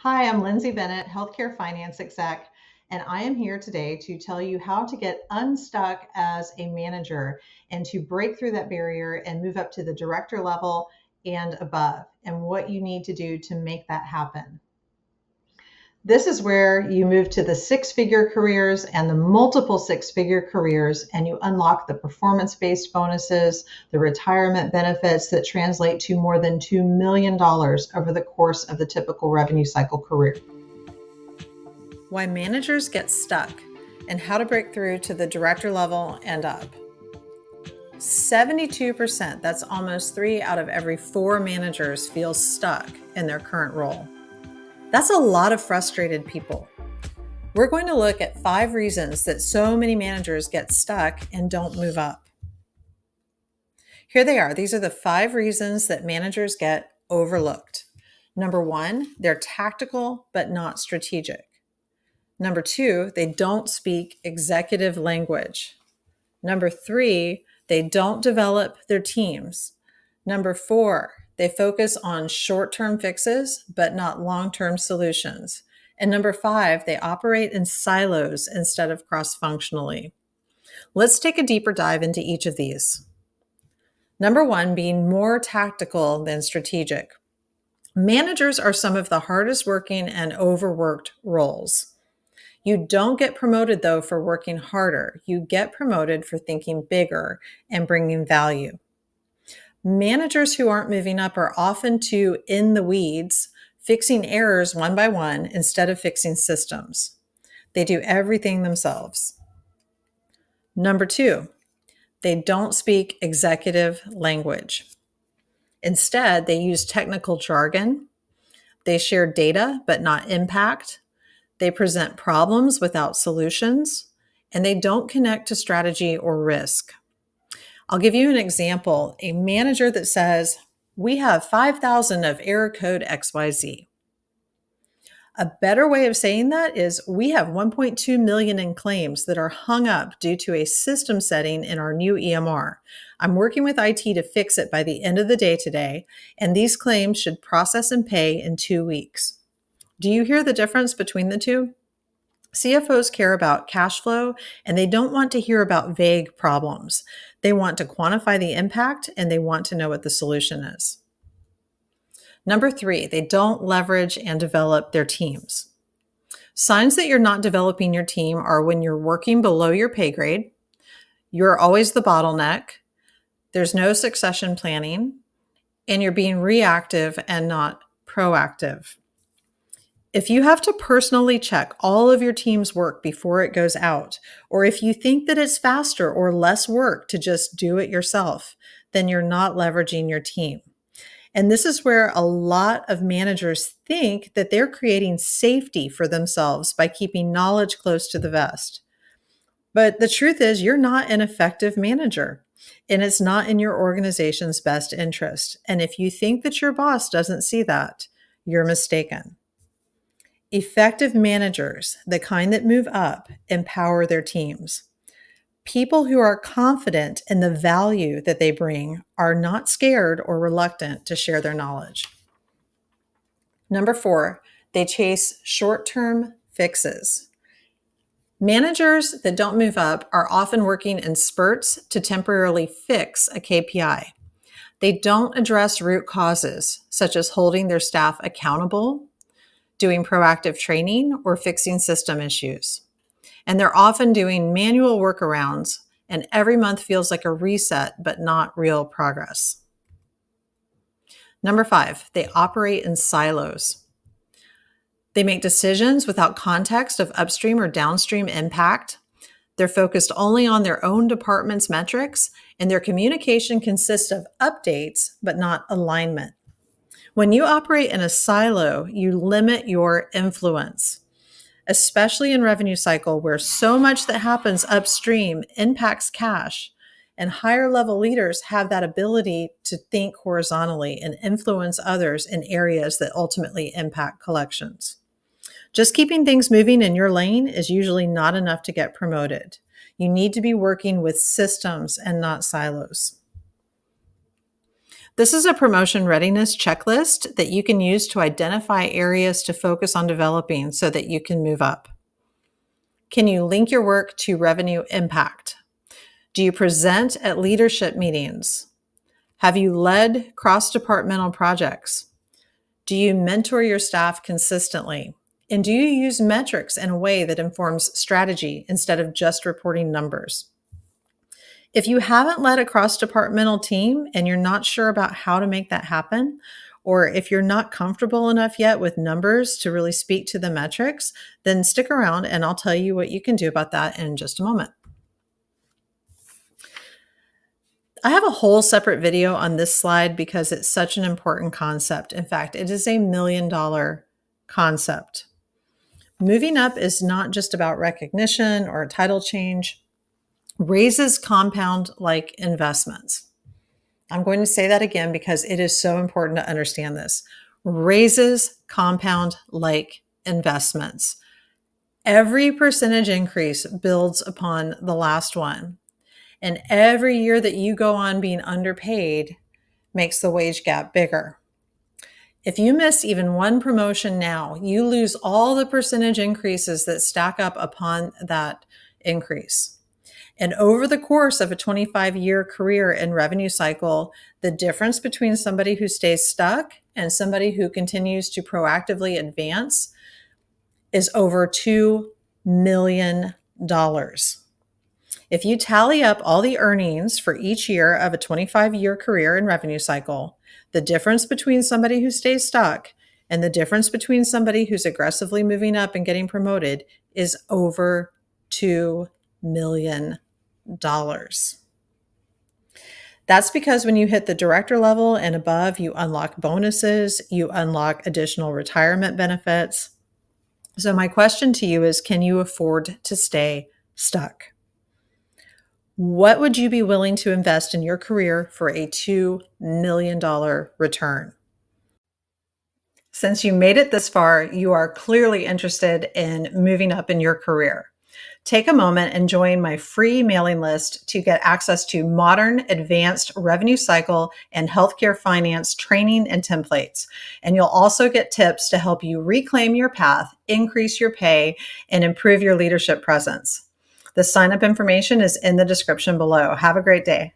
Hi, I'm Lindsay Bennett, Healthcare Finance Exec, and I am here today to tell you how to get unstuck as a manager and to break through that barrier and move up to the director level and above, and what you need to do to make that happen. This is where you move to the six-figure careers and the multiple six-figure careers, and you unlock the performance-based bonuses, the retirement benefits that translate to more than $2 million over the course of the typical revenue cycle career. Why managers get stuck and how to break through to the director level and up. 72%, that's almost 3 out of every 4 managers, feel stuck in their current role. That's a lot of frustrated people. We're going to look at 5 reasons that so many managers get stuck and don't move up. Here they are. These are the 5 reasons that managers get overlooked. Number 1, they're tactical but not strategic. Number 2, they don't speak executive language. Number 3, they don't develop their teams. Number 4, they focus on short-term fixes, but not long-term solutions. And number 5, they operate in silos instead of cross-functionally. Let's take a deeper dive into each of these. Number 1, being more tactical than strategic. Managers are some of the hardest working and overworked roles. You don't get promoted, though, for working harder. You get promoted for thinking bigger and bringing value. Managers who aren't moving up are often too in the weeds, fixing errors one by one instead of fixing systems. They do everything themselves. Number 2, they don't speak executive language. Instead, they use technical jargon. They share data, but not impact. They present problems without solutions, and they don't connect to strategy or risk. I'll give you an example. A manager that says, "We have 5,000 of error code XYZ." A better way of saying that is, "We have 1.2 million in claims that are hung up due to a system setting in our new EMR. I'm working with IT to fix it by the end of the day today, and these claims should process and pay in 2 weeks." Do you hear the difference between the two? CFOs care about cash flow, and they don't want to hear about vague problems. They want to quantify the impact, and they want to know what the solution is. Number 3, they don't leverage and develop their teams. Signs that you're not developing your team are when you're working below your pay grade, you're always the bottleneck, there's no succession planning, and you're being reactive and not proactive. If you have to personally check all of your team's work before it goes out, or if you think that it's faster or less work to just do it yourself, then you're not leveraging your team. And this is where a lot of managers think that they're creating safety for themselves by keeping knowledge close to the vest. But the truth is, you're not an effective manager, and it's not in your organization's best interest. And if you think that your boss doesn't see that, you're mistaken. Effective managers, the kind that move up, empower their teams. People who are confident in the value that they bring are not scared or reluctant to share their knowledge. Number 4, they chase short-term fixes. Managers that don't move up are often working in spurts to temporarily fix a KPI. They don't address root causes, such as holding their staff accountable, doing proactive training, or fixing system issues. And they're often doing manual workarounds, and every month feels like a reset, but not real progress. Number 5, they operate in silos. They make decisions without context of upstream or downstream impact. They're focused only on their own department's metrics, and their communication consists of updates, but not alignment. When you operate in a silo, you limit your influence, especially in revenue cycle where so much that happens upstream impacts cash, and higher level leaders have that ability to think horizontally and influence others in areas that ultimately impact collections. Just keeping things moving in your lane is usually not enough to get promoted. You need to be working with systems and not silos. This is a promotion readiness checklist that you can use to identify areas to focus on developing so that you can move up. Can you link your work to revenue impact? Do you present at leadership meetings? Have you led cross-departmental projects? Do you mentor your staff consistently? And do you use metrics in a way that informs strategy instead of just reporting numbers? If you haven't led a cross-departmental team and you're not sure about how to make that happen, or if you're not comfortable enough yet with numbers to really speak to the metrics, then stick around and I'll tell you what you can do about that in just a moment. I have a whole separate video on this slide because it's such an important concept. In fact, it is $1 million concept. Moving up is not just about recognition or a title change. Raises compound like investments. I'm going to say that again because it is so important to understand this. Raises compound like investments. Every percentage increase builds upon the last one. And every year that you go on being underpaid makes the wage gap bigger. If you miss even one promotion now, you lose all the percentage increases that stack up upon that increase. And over the course of a 25-year career in revenue cycle, the difference between somebody who stays stuck and somebody who continues to proactively advance is over $2 million. If you tally up all the earnings for each year of a 25-year career in revenue cycle, the difference between somebody who stays stuck and the difference between somebody who's aggressively moving up and getting promoted is over $2 million. That's because when you hit the director level and above, you unlock bonuses, you unlock additional retirement benefits. So my question to you is, can you afford to stay stuck? What would you be willing to invest in your career for a $2 million return? Since you made it this far, you are clearly interested in moving up in your career. Take a moment and join my free mailing list to get access to modern, advanced revenue cycle and healthcare finance training and templates. And you'll also get tips to help you reclaim your path, increase your pay, and improve your leadership presence. The sign-up information is in the description below. Have a great day.